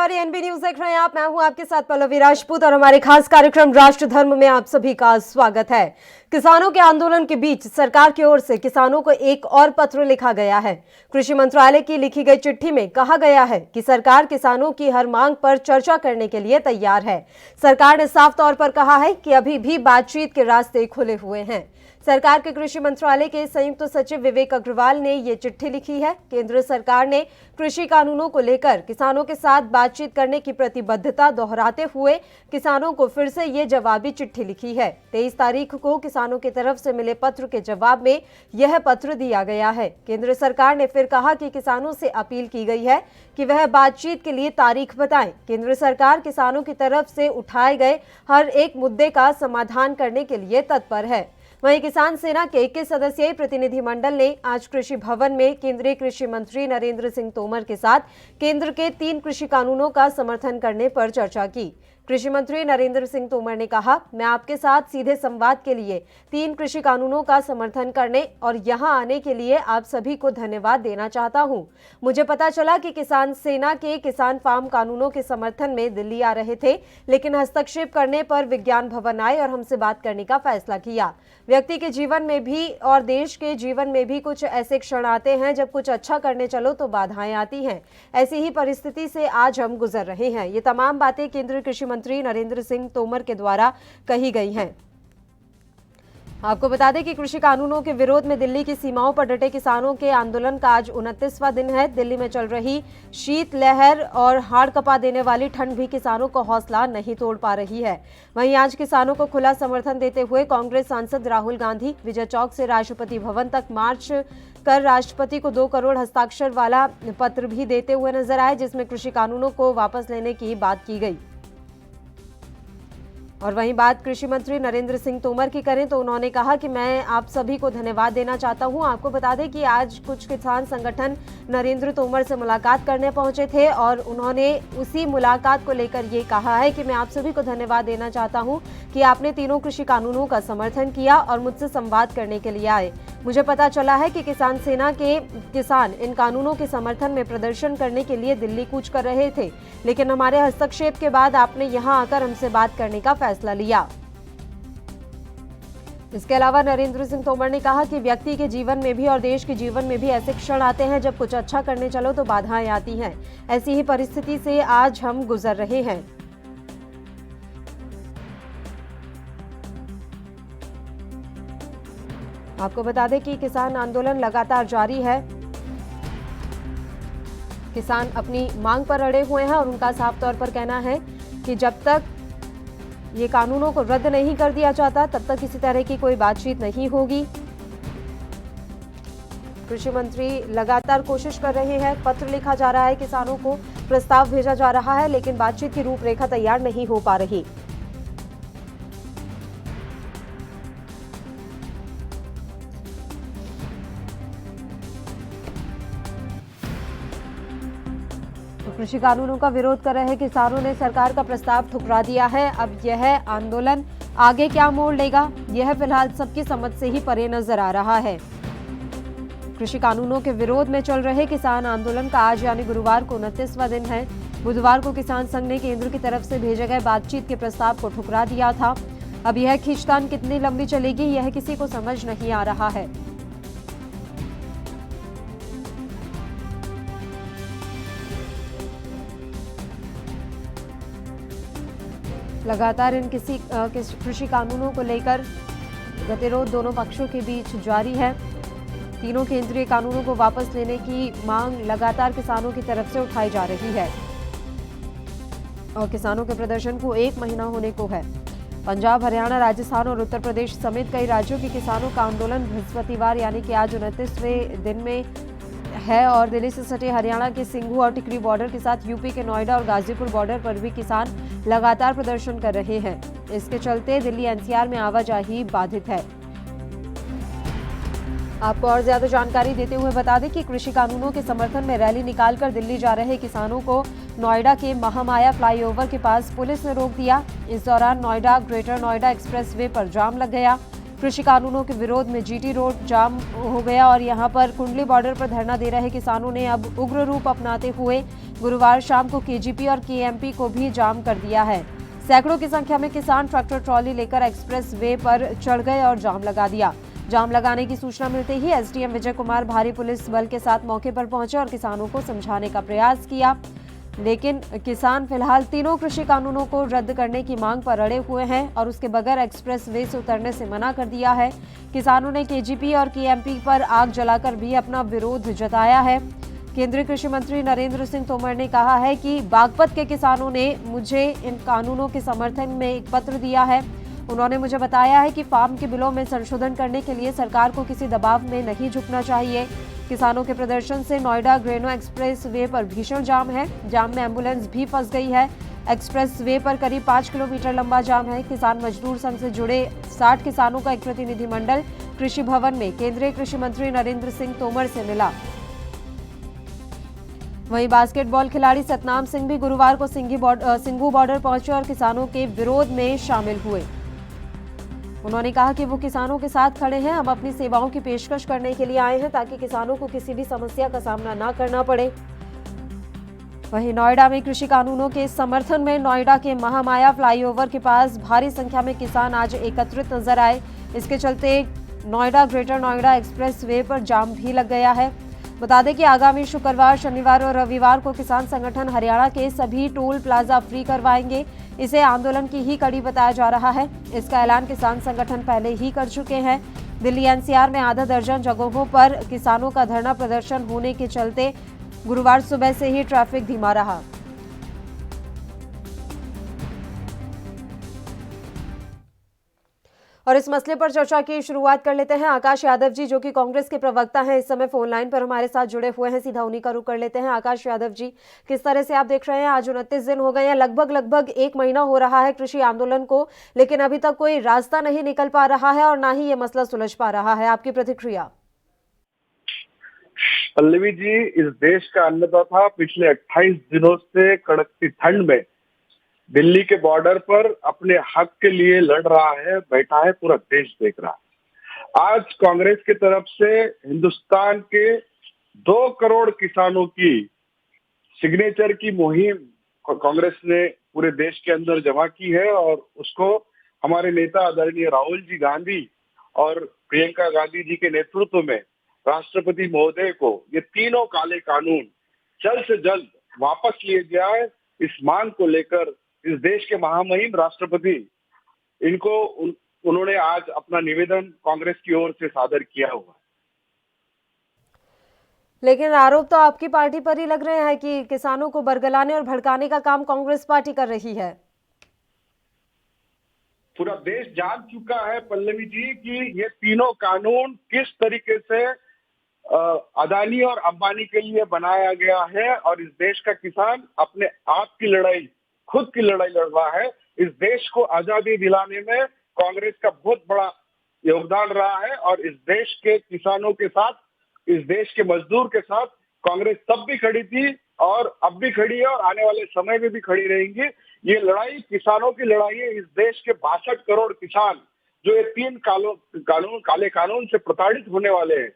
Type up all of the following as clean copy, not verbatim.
नमस्कार, ये NB news देख रहे हैं आप। मैं हूं आपके साथ पल्लवी राजपूत और हमारे खास कार्यक्रम राष्ट्र धर्म में आप सभी का स्वागत है। किसानों के आंदोलन के बीच सरकार की ओर से किसानों को एक और पत्र लिखा गया है। कृषि मंत्रालय की लिखी गई चिट्ठी में कहा गया है कि सरकार किसानों की हर मांग पर चर्चा करने के लिए तैयार है। सरकार ने साफ तौर पर कहा है कि अभी भी बातचीत के रास्ते खुले हुए हैं। सरकार के कृषि मंत्रालय के संयुक्त सचिव विवेक अग्रवाल ने ये चिट्ठी लिखी है। केंद्र सरकार ने कृषि कानूनों को लेकर किसानों के साथ बातचीत करने की प्रतिबद्धता दोहराते हुए किसानों को फिर से ये जवाबी चिट्ठी लिखी है। 23 तारीख को किसानों की तरफ से मिले पत्र के जवाब में यह पत्र दिया गया है। केंद्र सरकार ने फिर कहा कि किसानों से अपील की गई है कि वह बातचीत के लिए तारीख बताएं। केंद्र सरकार किसानों की तरफ से उठाए गए हर एक मुद्दे का समाधान करने के लिए तत्पर है। वहीं किसान सेना के 21 सदस्यीय प्रतिनिधिमंडल ने आज कृषि भवन में केंद्रीय कृषि मंत्री नरेंद्र सिंह तोमर के साथ केंद्र के 3 कृषि कानूनों का समर्थन करने पर चर्चा की। कृषि मंत्री नरेंद्र सिंह तोमर ने कहा, मैं आपके साथ सीधे संवाद के लिए 3 कृषि कानूनों का समर्थन करने और यहां आने के लिए आप सभी को धन्यवाद देना चाहता हूं। मुझे पता चला कि किसान सेना के किसान फार्म कानूनों के समर्थन में दिल्ली आ रहे थे, लेकिन हस्तक्षेप करने पर विज्ञान भवन आए और हमसे बात करने का फैसला किया। व्यक्ति के जीवन में भी और देश के जीवन में भी कुछ ऐसे क्षण आते हैं जब कुछ अच्छा करने चलो तो बाधाएं आती हैं। ऐसी ही परिस्थिति से आज हम गुजर रहे हैं। ये तमाम बातें केंद्रीय कृषि मंत्री नरेंद्र सिंह तोमर के द्वारा कही गई हैं। आपको बता दें कि कृषि कानूनों के विरोध में दिल्ली की सीमाओं पर डटे किसानों के आंदोलन का आज 29वां दिन है। दिल्ली में चल रही शीत लहर और हाड़ कपा देने वाली ठंड भी किसानों को हौसला नहीं तोड़ पा रही है। वहीं आज किसानों को खुला समर्थन देते हुए कांग्रेस सांसद राहुल गांधी विजय चौक से राष्ट्रपति भवन तक मार्च कर राष्ट्रपति को 2 करोड़ हस्ताक्षर वाला पत्र भी देते हुए नजर आए, जिसमें कृषि कानूनों को वापस लेने की बात की गई। और वहीं बात कृषि मंत्री नरेंद्र सिंह तोमर की करें तो उन्होंने कहा कि मैं आप सभी को धन्यवाद देना चाहता हूं। आपको बता दें कि आज कुछ किसान संगठन नरेंद्र तोमर से मुलाकात करने पहुंचे थे और उन्होंने उसी मुलाकात को लेकर ये कहा है कि मैं आप सभी को धन्यवाद देना चाहता हूं कि आपने तीनों कृषि कानूनों का समर्थन किया और मुझसे संवाद करने के लिए आए। मुझे पता चला है कि किसान सेना के किसान इन कानूनों के समर्थन में प्रदर्शन करने के लिए दिल्ली कूच कर रहे थे, लेकिन हमारे हस्तक्षेप के बाद आपने यहां आकर हमसे बात करने का फैसला लिया। इसके अलावा नरेंद्र सिंह तोमर ने कहा कि व्यक्ति के जीवन में भी और देश के जीवन में भी ऐसे क्षण आते हैं जब कुछ अच्छा करने चलो तो बाधाएं आती हैं। ऐसी ही परिस्थिति से आज हम गुजर रहे हैं। आपको बता दें कि किसान आंदोलन लगातार जारी है। किसान अपनी मांग पर अड़े हुए हैं और उनका साफ तौर पर कहना है कि जब तक ये कानूनों को रद्द नहीं कर दिया जाता तब तक किसी तरह की कोई बातचीत नहीं होगी। कृषि मंत्री लगातार कोशिश कर रहे हैं, पत्र लिखा जा रहा है किसानों को, प्रस्ताव भेजा जा रहा है, लेकिन बातचीत की रूपरेखा तैयार नहीं हो पा रही। कृषि कानूनों का विरोध कर रहे किसानों ने सरकार का प्रस्ताव ठुकरा दिया है। अब यह आंदोलन आगे क्या मोड़ लेगा, यह फिलहाल सबकी समझ से ही परे नजर आ रहा है। कृषि कानूनों के विरोध में चल रहे किसान आंदोलन का आज यानी गुरुवार को 29वां दिन है। बुधवार को किसान संघ ने केंद्र की तरफ से भेजे गए बातचीत के प्रस्ताव को ठुकरा दिया था। अब यह खींचतान कितनी लंबी चलेगी, यह किसी को समझ नहीं आ रहा है। लगातार इन कृषि कानूनों को लेकर गतिरोध दोनों पक्षों के बीच जारी है। तीनों केंद्रीय कानूनों को वापस लेने की मांग लगातार किसानों की तरफ से उठाई जा रही है और किसानों के प्रदर्शन को 1 महीना होने को है। पंजाब, हरियाणा, राजस्थान और उत्तर प्रदेश समेत कई राज्यों के किसानों का आंदोलन बृहस्पतिवार यानी कि आज 29वें दिन में है और दिल्ली से सटे हरियाणा के सिंघू और टिकरी बॉर्डर के साथ यूपी के नोएडा और गाजीपुर बॉर्डर पर भी किसान लगातार प्रदर्शन कर रहे हैं। इसके चलते दिल्ली एनसीआर में आवाजाही बाधित है। आपको और ज्यादा जानकारी देते हुए बता दें कि कृषि कानूनों के समर्थन में रैली निकालकर दिल्ली जा रहे किसानों को नोएडा के महामाया फ्लाईओवर के पास पुलिस ने रोक दिया। इस दौरान नोएडा ग्रेटर नोएडा एक्सप्रेसवे पर जाम लग गया। कृषि कानूनों के विरोध में जीटी रोड जाम हो गया और यहां पर कुंडली बॉर्डर पर धरना दे रहे किसानों ने अब उग्र रूप अपनाते हुए गुरुवार शाम को केजीपी और केएमपी को भी जाम कर दिया है। सैकड़ों की संख्या में किसान ट्रैक्टर ट्रॉली लेकर एक्सप्रेस वे पर चढ़ गए और जाम लगा दिया। जाम लगाने की सूचना मिलते ही एसडीएम विजय कुमार भारी पुलिस बल के साथ मौके पर पहुंचे और किसानों को समझाने का प्रयास किया, लेकिन किसान फिलहाल तीनों कृषि कानूनों को रद्द करने की मांग पर अड़े हुए हैं और उसके बगैर एक्सप्रेस वे से उतरने से मना कर दिया है। किसानों ने केजीपी और केएमपी पर आग जलाकर भी अपना विरोध जताया है। केंद्रीय कृषि मंत्री नरेंद्र सिंह तोमर ने कहा है कि बागपत के किसानों ने मुझे इन कानूनों के समर्थन में एक पत्र दिया है। उन्होंने मुझे बताया है कि फार्म के बिलों में संशोधन करने के लिए सरकार को किसी दबाव में नहीं झुकना चाहिए। किसानों के प्रदर्शन से नोएडा ग्रेनो एक्सप्रेस वे पर भीषण जाम है। जाम में एम्बुलेंस भी फंस गई है। एक्सप्रेस वे पर करीब 5 किलोमीटर लंबा जाम है। किसान मजदूर संघ से जुड़े 60 किसानों का एक प्रतिनिधिमंडल कृषि भवन में केंद्रीय कृषि मंत्री नरेंद्र सिंह तोमर से मिला। वहीं बास्केटबॉल खिलाड़ी सतनाम सिंह भी गुरुवार को सिंघू बॉर्डर पहुंचे और किसानों के विरोध में शामिल हुए। उन्होंने कहा कि वो किसानों के साथ खड़े हैं। हम अपनी सेवाओं की पेशकश करने के लिए आए हैं ताकि किसानों को किसी भी समस्या का सामना न करना पड़े। वहीं नोएडा में कृषि कानूनों के समर्थन में नोएडा के महामाया फ्लाईओवर के पास भारी संख्या में किसान आज एकत्रित नजर आए। इसके चलते Noida greater Noida express way पर जाम भी लग गया है। बता दें कि आगामी शुक्रवार, शनिवार और रविवार को किसान संगठन हरियाणा के सभी टोल प्लाजा फ्री करवाएंगे। इसे आंदोलन की ही कड़ी बताया जा रहा है। इसका ऐलान किसान संगठन पहले ही कर चुके हैं। दिल्ली एनसीआर में आधा दर्जन जगहों पर किसानों का धरना प्रदर्शन होने के चलते गुरुवार सुबह से ही ट्रैफिक धीमा रहा। और इस मसले पर चर्चा की शुरुआत कर लेते हैं। आकाश यादव जी, जो कि कांग्रेस के प्रवक्ता हैं, इस समय फोन लाइन पर हमारे साथ जुड़े हुए हैं। सीधा उन्हीं का रुख कर लेते हैं। आकाश यादव जी, किस तरह से आप देख रहे हैं? आज 29 दिन हो गए हैं, लगभग 1 महीना हो रहा है कृषि आंदोलन को, लेकिन अभी तक कोई रास्ता नहीं निकल पा रहा है और ना ही ये मसला सुलझ पा रहा है। आपकी प्रतिक्रिया? पल्लवी जी, इस देश का अन्नदाता पिछले 28 दिनों से कड़कती ठंड में दिल्ली के बॉर्डर पर अपने हक के लिए लड़ रहा है, बैठा है, पूरा देश देख रहा है। आज कांग्रेस की तरफ से हिंदुस्तान के 2 करोड़ किसानों की सिग्नेचर की मुहिम कांग्रेस ने पूरे देश के अंदर जमा की है और उसको हमारे नेता आदरणीय राहुल जी गांधी और प्रियंका गांधी जी के नेतृत्व में राष्ट्रपति महोदय को ये तीनों काले कानून जल्द से जल्द वापस लिए जाए, इस मांग को लेकर इस देश के महामहिम राष्ट्रपति उन्होंने आज अपना निवेदन कांग्रेस की ओर से सादर किया हुआ है। लेकिन आरोप तो आपकी पार्टी पर ही लग रहे हैं कि किसानों को बरगलाने और भड़काने का काम कांग्रेस पार्टी कर रही है। पूरा देश जान चुका है पल्लवी जी कि ये तीनों कानून किस तरीके से अदानी और अंबानी के लिए बनाया गया है और इस देश का किसान अपने आप की लड़ाई, खुद की लड़ाई लड़ रहा है। इस देश को आजादी दिलाने में कांग्रेस का बहुत बड़ा योगदान रहा है और इस देश के किसानों के साथ, इस देश के मजदूर के साथ कांग्रेस तब भी खड़ी थी और अब भी खड़ी है और आने वाले समय में भी खड़ी रहेंगी। ये लड़ाई किसानों की लड़ाई है। इस देश के 62 करोड़ किसान जो ये 3 काले कानून से प्रताड़ित होने वाले हैं,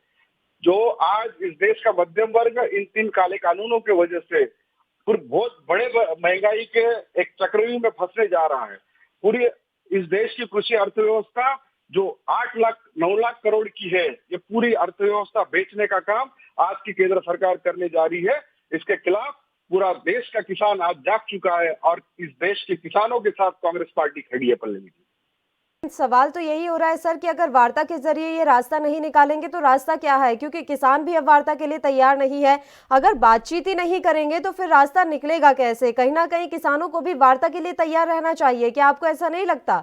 जो आज इस देश का मध्यम वर्ग इन 3 काले कानूनों की वजह से बहुत बड़े महंगाई के एक चक्रव्यूह में फंसने जा रहा है। पूरी इस देश की कृषि अर्थव्यवस्था जो 8 लाख 9 लाख करोड़ की है, ये पूरी अर्थव्यवस्था बेचने का काम आज की केंद्र सरकार करने जा रही है। इसके खिलाफ पूरा देश का किसान आज जाग चुका है और इस देश के किसानों के साथ कांग्रेस पार्टी खड़ी है। पल्लवी जी, सवाल तो यही हो रहा है सर कि अगर वार्ता के जरिए ये रास्ता नहीं निकालेंगे तो रास्ता क्या है? क्योंकि किसान भी अब वार्ता के लिए तैयार नहीं है। अगर बातचीत ही नहीं करेंगे तो फिर रास्ता निकलेगा कैसे? कहीं ना कहीं किसानों को भी वार्ता के लिए तैयार रहना चाहिए। क्या आपको ऐसा नहीं लगता?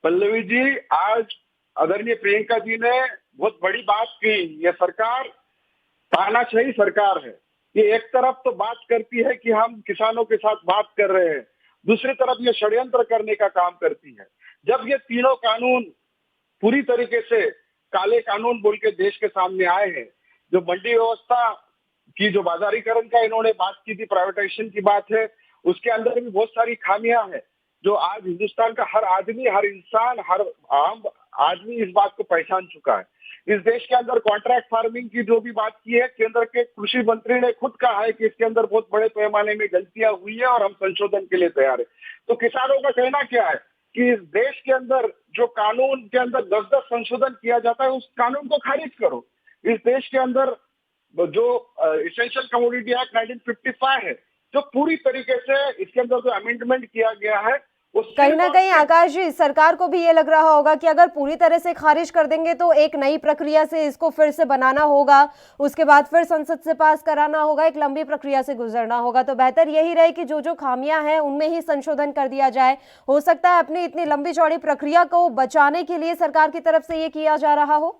पल्लवी जी, आज आदरणीय प्रियंका जी ने बहुत बड़ी बात की। ये सरकार तानाशाही सरकार है। ये एक तरफ तो बात करती है कि हम किसानों के साथ बात कर रहे हैं, दूसरी तरफ ये षड्यंत्र करने का काम करती है। जब ये तीनों कानून पूरी तरीके से काले कानून बोल के देश के सामने आए हैं, जो मंडी व्यवस्था की जो बाजारीकरण का इन्होंने बात की थी, प्राइवेटाइजेशन की बात है, उसके अंदर भी बहुत सारी खामियां हैं जो आज हिंदुस्तान का हर आदमी, हर इंसान, हर आम आदमी इस बात को पहचान चुका है। इस देश के अंदर कॉन्ट्रैक्ट फार्मिंग की जो भी बात की है, केंद्र के कृषि मंत्री ने खुद कहा है कि इसके अंदर बहुत बड़े पैमाने में गलतियां हुई है और हम संशोधन के लिए तैयार है। तो किसानों का कहना क्या है कि इस देश के अंदर जो कानून के अंदर 10-10 संशोधन किया जाता है, उस कानून को खारिज करो। इस देश के अंदर जो इसेंशियल कमोडिटी एक्ट 1955 है, जो पूरी तरीके से इसके अंदर जो अमेंडमेंट किया गया है, वो कहीं ना कहीं आकाश जी, सरकार को भी ये लग रहा होगा कि अगर पूरी तरह से खारिज कर देंगे तो एक नई प्रक्रिया से इसको फिर से बनाना होगा, उसके बाद फिर संसद से पास कराना होगा, एक लंबी प्रक्रिया से गुजरना होगा। तो बेहतर यही रहे कि जो जो खामियां हैं उनमें ही संशोधन कर दिया जाए। हो सकता है अपनी इतनी लंबी चौड़ी प्रक्रिया को बचाने के लिए सरकार की तरफ से ये किया जा रहा हो।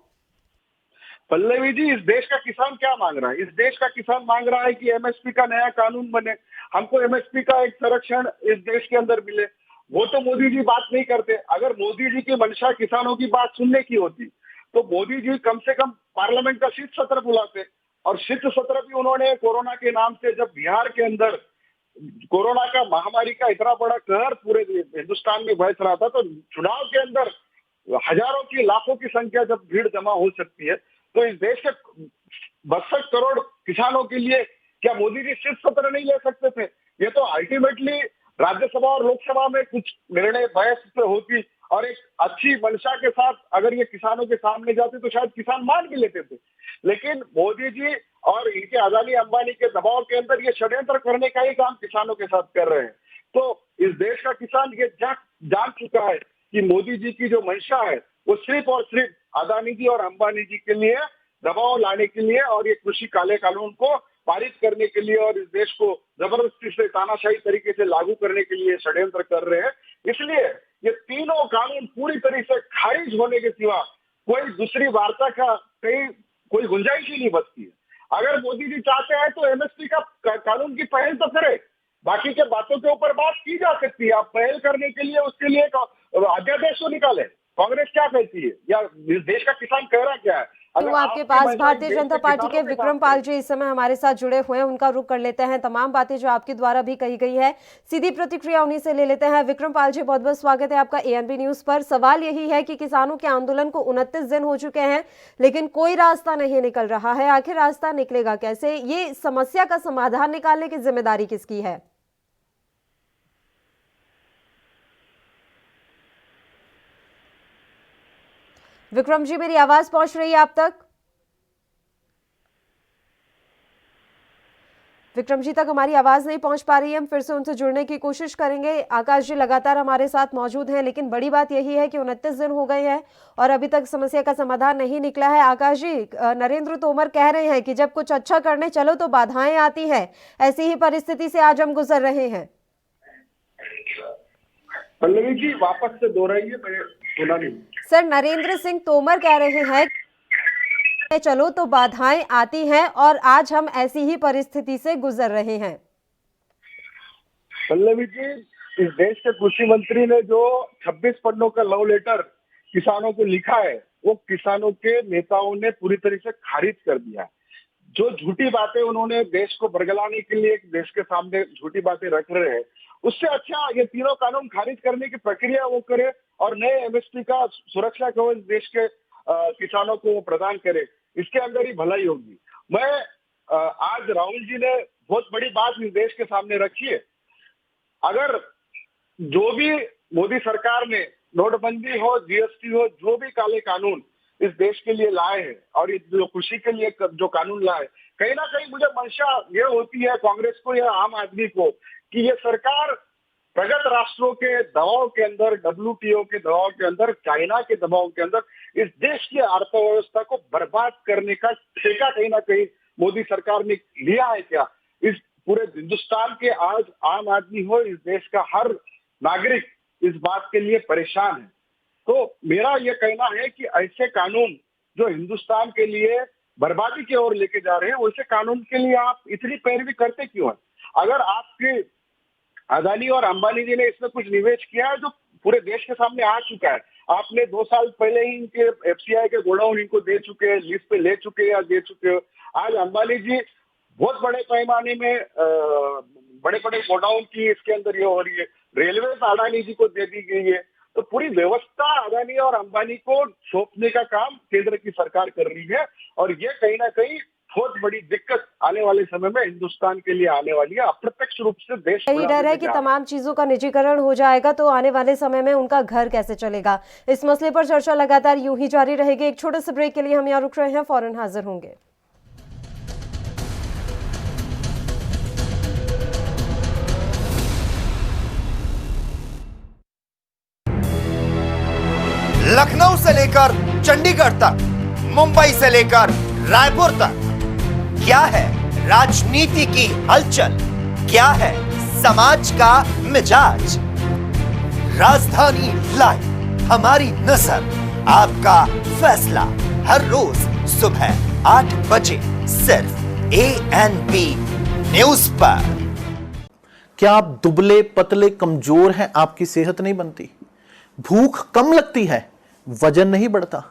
पल्लवी जी, इस देश का किसान क्या मांग रहा है? इस देश का किसान मांग रहा है कि एमएसपी का नया कानून बने, हमको एमएसपी का एक संरक्षण इस देश के अंदर मिले। वो तो मोदी जी बात नहीं करते। अगर मोदी जी की मंशा किसानों की बात सुनने की होती तो मोदी जी कम से कम पार्लियामेंट का शीत सत्र बुलाते। और शीत सत्र भी उन्होंने कोरोना के नाम से, जब बिहार के अंदर कोरोना का महामारी का इतना बड़ा कहर पूरे हिंदुस्तान में बरस रहा था, तो चुनाव के अंदर हजारों की लाखों की संख्या जब भीड़ जमा हो सकती है, तो इस देश के 62 करोड़ किसानों के लिए क्या मोदी जी शीत सत्र नहीं ले सकते थे? ये तो अल्टीमेटली राज्यसभा और लोकसभा में कुछ निर्णय बहस पे होती और एक अच्छी मंशा के साथ अगर ये किसानों के सामने जाते तो शायद किसान मान भी लेते थे। लेकिन मोदी जी और इनके अदानी अंबानी के दबाव के अंदर ये षड्यंत्र करने का ही काम किसानों के साथ कर रहे हैं। तो इस देश का किसान ये जान चुका है कि मोदी जी की जो मंशा है वो सिर्फ और सिर्फ अदानी जी और अंबानी जी के लिए दबाव लाने के लिए और ये कृषि काले कानून को पारित करने के लिए और इस देश को जबरदस्ती से तानाशाही तरीके से लागू करने के लिए षड्यंत्र कर रहे हैं। इसलिए ये तीनों कानून पूरी तरीके से खारिज होने के सिवा कोई दूसरी वार्ता का कहीं कोई गुंजाइश ही नहीं बचती है। अगर मोदी जी चाहते हैं तो एमएसपी का कानून की पहल तो करे, बाकी के बातों के ऊपर बात की जा सकती है। आप पहल करने के लिए उसके लिए एक अध्यादेश तो निकाले। कांग्रेस क्या कहती है या इस देश का किसान कह रहा क्या है? तो आपके पास भारतीय जनता पार्टी के विक्रम पाल जी इस समय हमारे साथ जुड़े हुए हैं, उनका रुख कर लेते हैं। तमाम बातें जो आपके द्वारा भी कही गई है, सीधी प्रतिक्रिया उन्हीं से ले लेते हैं। विक्रम पाल जी, बहुत बहुत स्वागत है आपका एएनबी न्यूज पर। सवाल यही है कि किसानों के आंदोलन को 29 दिन हो चुके हैं, लेकिन कोई रास्ता नहीं निकल रहा है। आखिर रास्ता निकलेगा कैसे? ये समस्या का समाधान निकालने की जिम्मेदारी किसकी है? विक्रम जी, मेरी आवाज पहुंच रही है आप तक? विक्रम जी तक हमारी आवाज नहीं पहुंच पा रही है, हम फिर से उनसे जुड़ने की कोशिश करेंगे। आकाश जी लगातार हमारे साथ मौजूद हैं, लेकिन बड़ी बात यही है कि 29 दिन हो गए हैं और अभी तक समस्या का समाधान नहीं निकला है। आकाश जी, नरेंद्र तोमर कह रहे हैं कि जब कुछ अच्छा करने चलो तो बाधाएं आती हैं। ऐसी ही परिस्थिति से आज हम गुजर रहे हैं। पल्लवी जी, वापस से दोहराइए, मैंने सुना नहीं। सर, नरेंद्र सिंह तोमर कह रहे हैं चलो तो बाधाएं आती हैं और आज हम ऐसी ही परिस्थिति से गुजर रहे हैं। पल्लवी जी, इस देश के कृषि मंत्री ने जो 26 पन्नों का लव लेटर किसानों को लिखा है, वो किसानों के नेताओं ने पूरी तरीके से खारिज कर दिया। जो झूठी बातें उन्होंने देश को बरगलाने के लिए देश के सामने झूठी बातें रख रहे हैं, उससे अच्छा ये तीनों कानून खारिज करने की प्रक्रिया वो करे और नए एमएसपी का सुरक्षा कवच देश के किसानों को वो प्रदान करे। इसके अंदर ही भलाई होगी। मैं आज राहुल जी ने बहुत बड़ी बात इस देश के सामने रखी है। अगर जो भी मोदी सरकार ने नोटबंदी हो, जीएसटी हो, जो भी काले कानून इस देश के लिए लाए हैं और जो कृषि के लिए जो कानून लाए, कहीं ना कहीं मुझे मंशा ये होती है कांग्रेस को या आम आदमी को कि ये सरकार प्रगत राष्ट्रों के दबाव के अंदर, डब्ल्यूटीओ के दबाव के अंदर, चाइना के दबाव के अंदर इस देश की अर्थव्यवस्था को बर्बाद करने का ठेका कहीं ना कहीं मोदी सरकार ने लिया है क्या? इस पूरे हिंदुस्तान के आज आम आदमी हो, इस देश का हर नागरिक इस बात के लिए परेशान है। तो मेरा ये कहना है कि ऐसे कानून जो हिंदुस्तान के लिए बर्बादी की ओर लेके जा रहे हैं, वैसे कानून के लिए आप इतनी पैरवी करते क्यों हैं? अगर आपके अदानी और अंबानी जी ने इसमें कुछ निवेश किया है जो पूरे देश के सामने आ चुका है, आपने 2 साल पहले ही इनके एफसीआई के गोडाउन इनको दे चुके हैं, लिस्ट पे ले चुके हैं या दे चुके हो। आज अंबानी जी बहुत बड़े पैमाने में बड़े बड़े गोडाउन की इसके अंदर ये हो रही है। रेलवे अडानी जी को दे दी गई है। तो पूरी व्यवस्था अदानी और अंबानी को सौंपने का काम केंद्र की सरकार कर रही है और ये कहीं ना कहीं बहुत बड़ी दिक्कत आने वाले समय में हिंदुस्तान के लिए आने वाली है। अप्रत्यक्ष रूप से देश यही डर है कि तमाम चीजों का निजीकरण हो जाएगा तो आने वाले समय में उनका घर कैसे चलेगा। इस मसले पर चर्चा लगातार यूं ही जारी रहेगी। एक छोटे से ब्रेक के लिए हम यहाँ रुक रहे हैं, फौरन हाजिर होंगे। लखनऊ से लेकर चंडीगढ़ तक, मुंबई से लेकर रायपुर तक, क्या है राजनीति की हलचल, क्या है समाज का मिजाज। राजधानी लाइव, हमारी नजर, आपका फैसला, हर रोज सुबह 8 बजे सिर्फ ANP न्यूज पर। क्या आप दुबले पतले कमजोर हैं, आपकी सेहत नहीं बनती, भूख कम लगती है, वजन नहीं बढ़ता?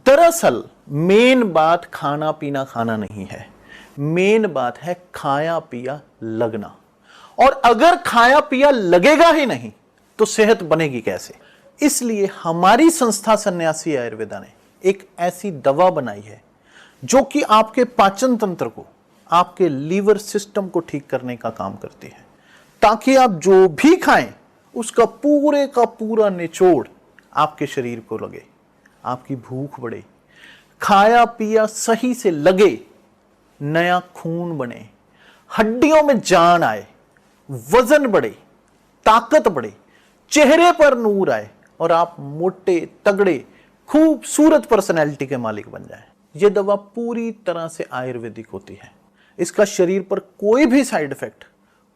दरअसल मेन बात खाना पीना खाना नहीं है, मेन बात है खाया पिया लगना। और अगर खाया पिया लगेगा ही नहीं तो सेहत बनेगी कैसे? इसलिए हमारी संस्था सन्यासी आयुर्वेदा ने एक ऐसी दवा बनाई है जो कि आपके पाचन तंत्र को, आपके लीवर सिस्टम को ठीक करने का काम करती है, ताकि आप जो भी खाएं उसका पूरे का पूरा निचोड़ आपके शरीर को लगे, आपकी भूख बढ़े, खाया पिया सही से लगे, नया खून बने, हड्डियों में जान आए, वजन बढ़े, ताकत बढ़े, चेहरे पर नूर आए और आप मोटे तगड़े खूबसूरत पर्सनैलिटी के मालिक बन जाएं। यह दवा पूरी तरह से आयुर्वेदिक होती है। इसका शरीर पर कोई भी साइड इफेक्ट,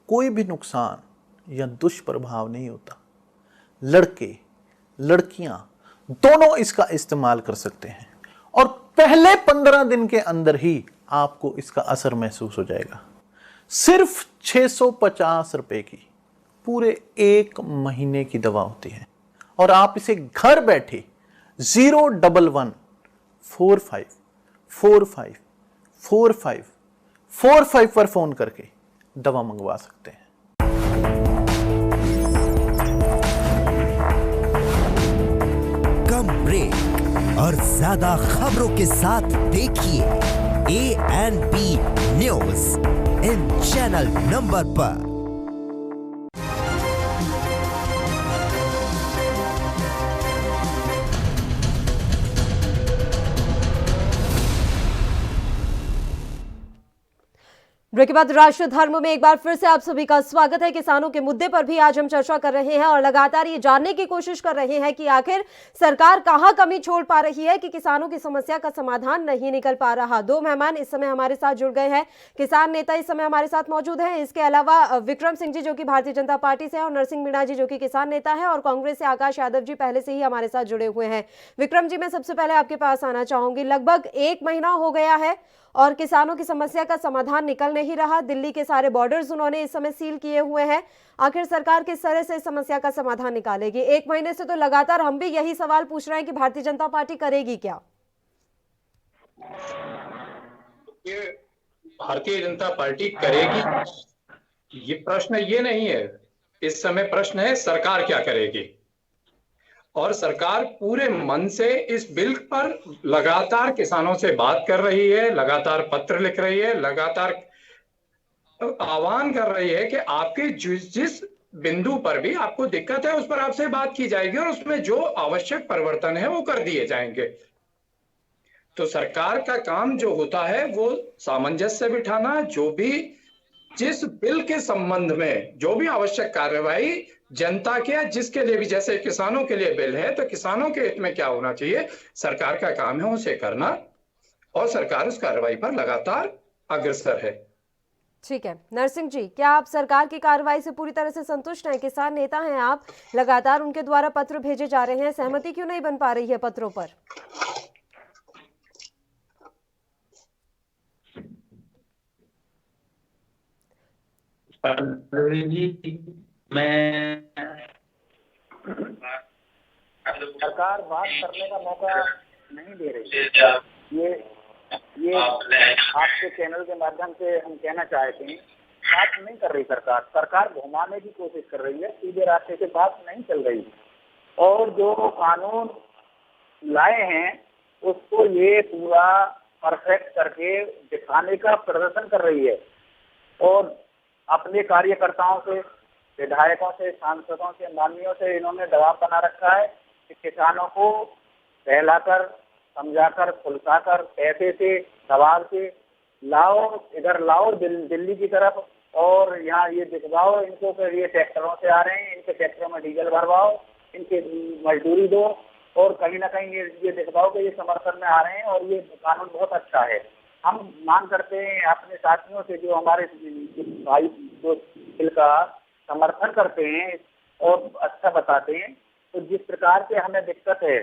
कोई भी नुकसान या दुष्प्रभाव नहीं होता। लड़के लड़कियां दोनों इसका इस्तेमाल कर सकते हैं और पहले 15 दिन के अंदर ही आपको इसका असर महसूस हो जाएगा। सिर्फ 650 रुपए की पूरे 1 महीने की दवा होती है और आप इसे घर बैठे 01145454545 पर फोन करके दवा मंगवा सकते हैं। कम ब्रेक और ज्यादा खबरों के साथ देखिए ANP news in channel number पर। ब्रेक के बाद राष्ट्र धर्म में एक बार फिर से आप सभी का स्वागत है। किसानों के मुद्दे पर भी आज हम चर्चा कर रहे हैं और लगातार ये जानने की कोशिश कर रहे हैं कि आखिर सरकार कहां कमी छोड़ पा रही है कि किसानों की समस्या का समाधान नहीं निकल पा रहा। 2 मेहमान इस समय हमारे साथ जुड़ गए हैं। किसान नेता इस समय हमारे साथ मौजूद हैं। इसके अलावा विक्रम सिंह जी जो कि भारतीय जनता पार्टी से है और नरसिंह मीणा जी जो कि किसान नेता है और कांग्रेस से आकाश यादव जी पहले से ही हमारे साथ जुड़े हुए हैं। विक्रम जी, मैं सबसे पहले आपके पास आना चाहूंगी। लगभग 1 महीना हो गया है और किसानों की समस्या का समाधान निकल नहीं रहा। दिल्ली के सारे बॉर्डर्स उन्होंने इस समय सील किए हुए हैं। आखिर सरकार किस तरह से इस समस्या का समाधान निकालेगी? 1 महीने से तो लगातार हम भी यही सवाल पूछ रहे हैं कि भारतीय जनता पार्टी करेगी क्या? भारतीय जनता पार्टी करेगी, ये प्रश्न ये नहीं है। इस समय प्रश्न है सरकार क्या करेगी। और सरकार पूरे मन से इस बिल पर लगातार किसानों से बात कर रही है, लगातार पत्र लिख रही है, लगातार आह्वान कर रही है कि आपके जिस बिंदु पर भी आपको दिक्कत है उस पर आपसे बात की जाएगी और उसमें जो आवश्यक परिवर्तन है वो कर दिए जाएंगे। तो सरकार का काम जो होता है वो सामंजस्य बिठाना, जो भी जिस बिल के संबंध में जो भी आवश्यक कार्रवाई जनता के, जिसके लिए भी, जैसे किसानों के लिए बिल है तो किसानों के हित में क्या होना चाहिए, सरकार का काम है उसे करना और सरकार उस कार्रवाई पर लगातार अग्रसर है। ठीक है नरसिंह जी, क्या आप सरकार की कार्रवाई से पूरी तरह से संतुष्ट हैं? किसान नेता हैं आप, लगातार उनके द्वारा पत्र भेजे जा रहे हैं, सहमति क्यों नहीं बन पा रही है पत्रों पर? सरकार बात करने का मौका नहीं दे रही है। ये आपके चैनल के माध्यम से हम कहना चाहते हैं, बात नहीं कर रही सरकार घुमाने की कोशिश कर रही है, सीधे रास्ते से बात नहीं चल रही है। और जो कानून लाए हैं उसको ये पूरा परफेक्ट करके दिखाने का प्रदर्शन कर रही है और अपने कार्यकर्ताओं से, विधायकों से, सांसदों से, माननीयों से इन्होंने दबाव बना रखा है कि किसानों को बहलाकर, समझाकर, फुलसाकर, पैसे से, दबाव से लाओ, इधर लाओ दिल्ली की तरफ और यहाँ ये दिखवाओ इनको कि ये ट्रैक्टरों से आ रहे हैं, इनके ट्रैक्टरों में डीजल भरवाओ, इनके मजदूरी दो और कहीं ना कहीं ये दिखवाओ कि ये समर्थन में आ रहे हैं और ये कानून बहुत अच्छा है। हम मांग करते हैं अपने साथियों से जो हमारे भाई जो बिल का समर्थन करते हैं और अच्छा बताते हैं, तो जिस प्रकार से हमें दिक्कत है,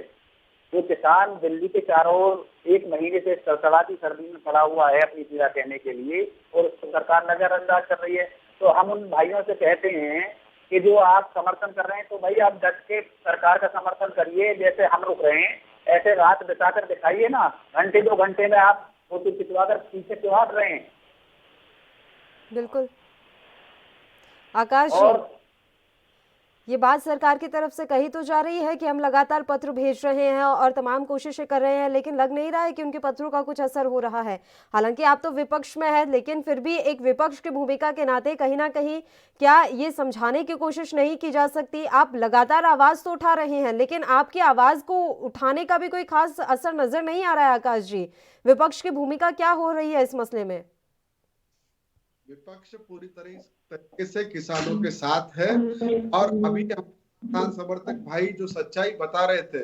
जो किसान दिल्ली के चारों ओर एक महीने से सड़सड़ाती सर्दी में पड़ा हुआ है अपनी पीड़ा कहने के लिए और उसको सरकार नजरअंदाज कर रही है, तो हम उन भाइयों से कहते हैं कि जो आप समर्थन कर रहे हैं तो भाई आप डट के सरकार का समर्थन करिए। जैसे हम रुक रहे हैं ऐसे रात बिताकर दिखाइए ना, घंटे 2 घंटे में आप फोटो खिंचवा कर पीछे क्यों हट रहे हैं। बिल्कुल आकाश और ये बात सरकार की तरफ से कही तो जा रही है कि हम लगातार पत्र भेज रहे हैं और तमाम कोशिशें कर रहे हैं, लेकिन लग नहीं रहा है कि उनके पत्रों का कुछ असर हो रहा है। हालांकि आप तो विपक्ष में है, लेकिन फिर भी एक विपक्ष की भूमिका के नाते कहीं ना कहीं क्या ये समझाने की कोशिश नहीं की जा सकती? आप लगातार आवाज तो उठा रहे हैं, लेकिन आपकी आवाज को उठाने का भी कोई खास असर नजर नहीं आ रहा है। आकाश जी, विपक्ष की भूमिका क्या हो रही है इस मसले में? विपक्ष पूरी तरीके से किसानों के साथ है और अभी किसान समर्थक भाई जो सच्चाई बता रहे थे,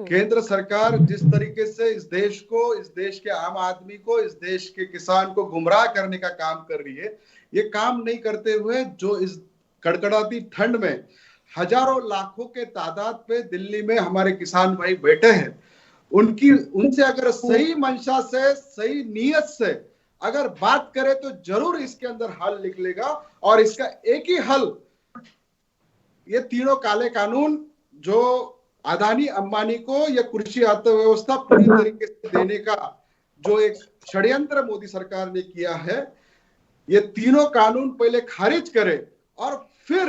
केंद्र सरकार जिस तरीके से इस देश को, इस देश के आम आदमी को, इस देश के किसान को गुमराह करने का काम कर रही है, ये काम नहीं करते हुए जो इस कड़कड़ाती ठंड में हजारों लाखों के तादाद पे दिल्ली में हमारे किसान भाई बैठे हैं, उनसे अगर सही मंशा से, सही नीयत से अगर बात करें तो जरूर इसके अंदर हल निकलेगा। और इसका एक ही हल, ये तीनों काले कानून जो अदानी अंबानी को ये कृषि अर्थव्यवस्था पूरी तरीके से देने का जो एक षड्यंत्र मोदी सरकार ने किया है, ये तीनों कानून पहले खारिज करे और फिर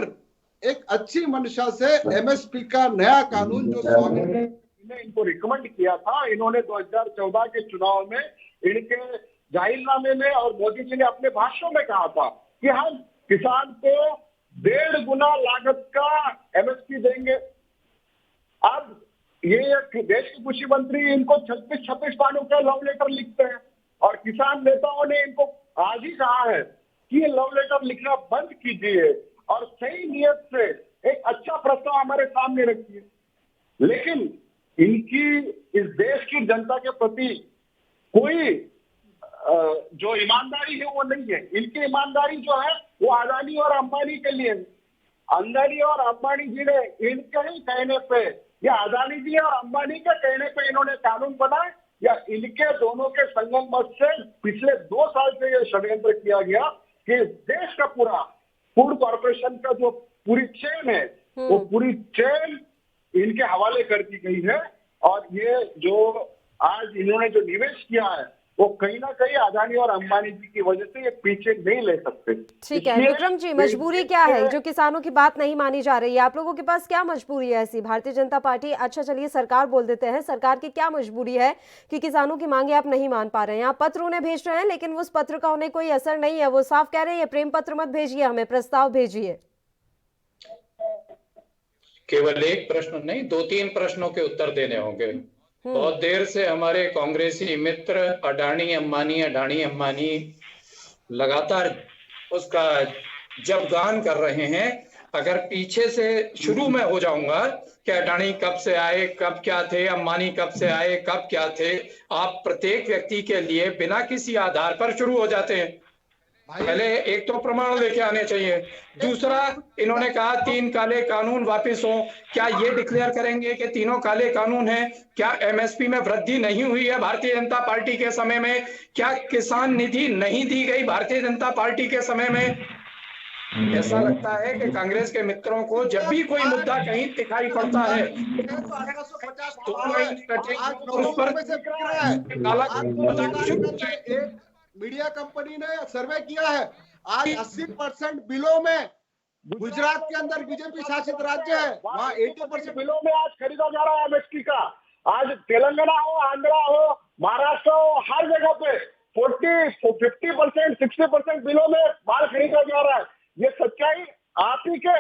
एक अच्छी मंशा से एमएसपी का नया कानून जो स्वामी ने इनको रिकमेंड किया था, इन्होंने 2014 के चुनाव में इनके जाहिरनामे में और मोदी जी ने अपने भाषणों में कहा था कि हम किसान को 1.5 गुना लागत का एमएसपी देंगे। अब ये देश के कृषि मंत्री इनको 26 पानों का लव लेटर लिखते हैं और किसान नेताओं ने इनको आज ही कहा है कि ये लव लेटर लिखना बंद कीजिए और सही नियत से एक अच्छा प्रस्ताव हमारे सामने रखिए। लेकिन इनकी इस देश की जनता के प्रति कोई जो ईमानदारी है वो नहीं है। इनकी ईमानदारी जो है वो अदानी और अंबानी के लिए। अदानी और अंबानी जी ने इनके ही कहने पे या अदानी जी और अंबानी के कहने पे इन्होंने कानून बनाए या इनके दोनों के संगम मत से पिछले 2 साल से ये षड्यंत्र किया गया कि देश का पूरा फूड कॉर्पोरेशन का जो पूरी चेन है वो पूरी चेन इनके हवाले कर दी गई है। और ये जो आज इन्होंने जो निवेश किया है वो कहीं ना कहीं अदानी और अंबानी जी की वजह से ये पीछे नहीं ले सकते। ठीक है विक्रम जी, मजबूरी क्या है जो किसानों की बात नहीं मानी जा रही है? आप लोगों के पास क्या मजबूरी है ऐसी? भारतीय जनता पार्टी, अच्छा चलिए सरकार बोल देते हैं, सरकार की क्या मजबूरी है कि किसानों की मांगे आप नहीं मान पा रहे हैं? आप पत्र उन्हें भेज रहे हैं लेकिन उस पत्र का उन्हें कोई असर नहीं है। वो साफ कह रहे हैं प्रेम पत्र मत भेजिए, हमें प्रस्ताव भेजिए। केवल एक प्रश्न नहीं, 2-3 प्रश्नों के उत्तर देने होंगे। बहुत देर से हमारे कांग्रेसी मित्र अडानी अंबानी लगातार उसका जपगान कर रहे हैं। अगर पीछे से शुरू में हो जाऊंगा कि अडानी कब से आए, कब क्या थे, अंबानी कब से आए, कब क्या थे, आप प्रत्येक व्यक्ति के लिए बिना किसी आधार पर शुरू हो जाते हैं। पहले एक तो प्रमाण लेके आने चाहिए। दूसरा, इन्होंने कहा 3 काले कानून वापस हो। क्या ये डिक्लेयर करेंगे कि तीनों काले कानून हैं? क्या एमएसपी में वृद्धि नहीं हुई है भारतीय जनता पार्टी के समय में? क्या किसान निधि नहीं दी गई भारतीय जनता पार्टी के समय में? ऐसा लगता है कि कांग्रेस के मित्रों को जब भी कोई मुद्दा कहीं दिखाई पड़ता है मीडिया कंपनी ने सर्वे किया है, आज 80% बिलों में गुजरात के अंदर बीजेपी शासित राज्य है, वहाँ 80% बिलों में आज खरीदा जा रहा है एमएसपी का। आज तेलंगाना हो, आंध्रा हो, महाराष्ट्र हो, हर जगह पे 50% 60% बिलों में माल खरीदा जा रहा है। ये सच्चाई आप ही के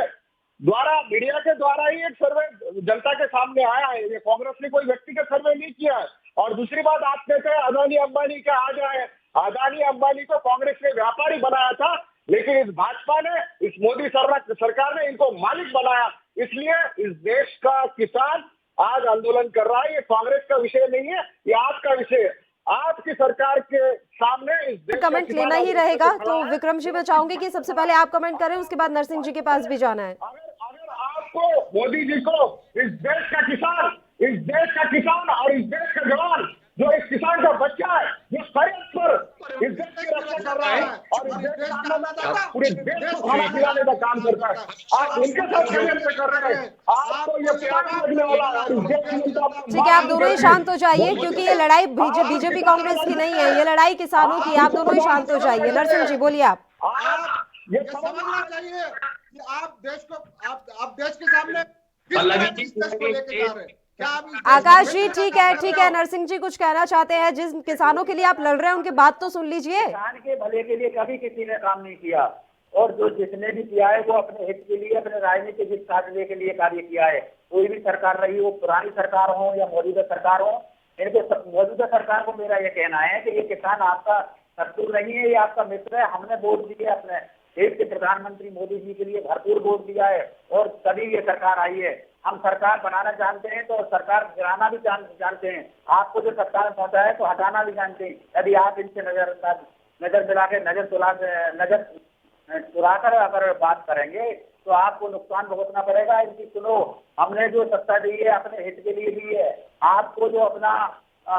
द्वारा, मीडिया के द्वारा ही एक सर्वे जनता के सामने आया है। ये कांग्रेस ने कोई व्यक्तिगत सर्वे नहीं किया है। और दूसरी बात, आप कहते हैं अदानी अंबानी का आ जाए। अदानी अंबानी को कांग्रेस ने व्यापारी बनाया था, लेकिन इस भाजपा ने, इस मोदी सरकार ने इनको मालिक बनाया। इसलिए इस देश का किसान आज आंदोलन कर रहा है। ये कांग्रेस का विषय नहीं है, ये आपका विषय है। आपकी सरकार के सामने इस देश कमेंट लेना ही रहेगा, तो विक्रम जी मैं चाहूंगी कि सबसे पहले आप कमेंट करें, उसके बाद नरसिंह जी के पास भी जाना है। अगर आपको, मोदी जी को, इस देश का किसान और इस देश का जवान, जो इस किसान का बच्चा है, जो सरहद पर इस देश की रक्षा कर रहा है और इस देश का अन्नदाता पूरे देश को खाना खिलाने का काम करता है, आप उनके साथ षड्यंत्र कर रहे हैं। आपको ये पता लगने वाला है। ठीक है, आप दोनों ही शांत हो जाइए, क्योंकि ये लड़ाई बीजेपी कांग्रेस की नहीं है, ये लड़ाई किसानों की। आप दोनों ही शांत हो जाइए। नरसिंह जी बोलिए। आप ये समझना चाहिए कि आप देश के सामने किस देश को लेके जा रहे हैं। आकाश जी ठीक है, नरसिंह जी कुछ कहना चाहते हैं। जिस किसानों के लिए आप लड़ रहे हैं उनकी बात तो सुन लीजिए। किसान के भले के लिए कभी किसी ने काम नहीं किया, और जो जिसने भी किया है वो अपने हित के लिए, अपने राजनीतिक हित साधने के लिए कार्य किया है। कोई भी सरकार रही हो, पुरानी सरकार हो या मौजूदा सरकार हो, इनको मौजूदा सरकार को मेरा ये कहना है कि ये किसान आपका शत्रु नहीं है, ये आपका मित्र है। हमने वोट दिए अपने देश के प्रधानमंत्री मोदी जी के लिए, भरपूर वोट दिया है, और तभी ये सरकार आई है। हम सरकार बनाना जानते हैं तो सरकार गिराना भी जानते हैं। आपको जो सत्ता में पहुंचा है तो हटाना भी जानते हैं। यदि आप इनसे नजर मिला के नजर चुराकर अगर बात करेंगे तो आपको नुकसान भुगतना पड़ेगा। इनकी सुनो, हमने जो सत्ता दी है अपने हित के लिए दी है। आपको जो अपना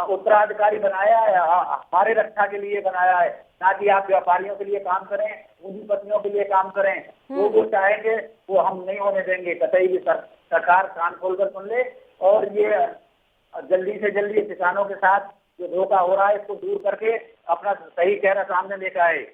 उत्तराधिकारी बनाया है, हमारे रक्षा के लिए बनाया है, ना कि आप व्यापारियों के लिए काम करें, पूंजीपतियों के लिए काम करें। वो चाहेंगे वो हम नहीं होने देंगे कतई भी। सरकार कान खोलकर सुन ले, और ये जल्दी से जल्दी किसानों के साथ जो धोखा हो रहा है इसको दूर करके अपना सही चेहरा सामने लेकर आए।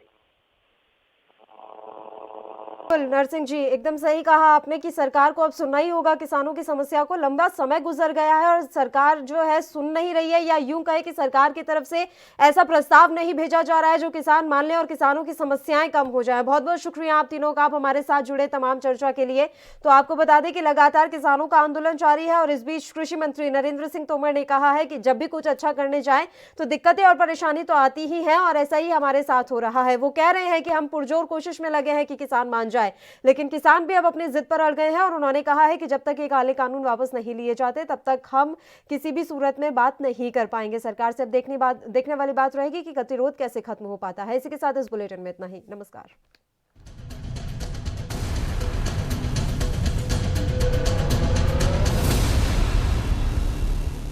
नरसिंह जी एकदम सही कहा आपने कि सरकार को अब सुनना ही होगा किसानों की समस्या को। लंबा समय गुजर गया है और सरकार जो है सुन नहीं रही है, या यूं कहे कि सरकार की तरफ से ऐसा प्रस्ताव नहीं भेजा जा रहा है जो किसान मान लें और किसानों की समस्याएं कम हो जाए। बहुत बहुत शुक्रिया आप तीनों का, आप हमारे साथ जुड़े तमाम चर्चा के लिए। तो आपको बता दें कि लगातार किसानों का आंदोलन जारी है, और इस बीच कृषि मंत्री नरेंद्र सिंह तोमर ने कहा है कि जब भी कुछ अच्छा करने जाए तो दिक्कतें और परेशानी तो आती ही है, और ऐसा ही हमारे साथ हो रहा है। वो कह रहे हैं कि हम पुरजोर कोशिश में लगे हैं कि किसान मान जाए, लेकिन किसान भी अब अपनी जिद पर अड़ गए हैं, और उन्होंने कहा है कि जब तक ये काले कानून वापस नहीं लिए जाते तब तक हम किसी भी सूरत में बात नहीं कर पाएंगे। सरकार से अब देखने वाली बात रहेगी कि गतिरोध कैसे खत्म हो पाता है। इसी के साथ इस बुलेटिन में इतना ही। नमस्कार।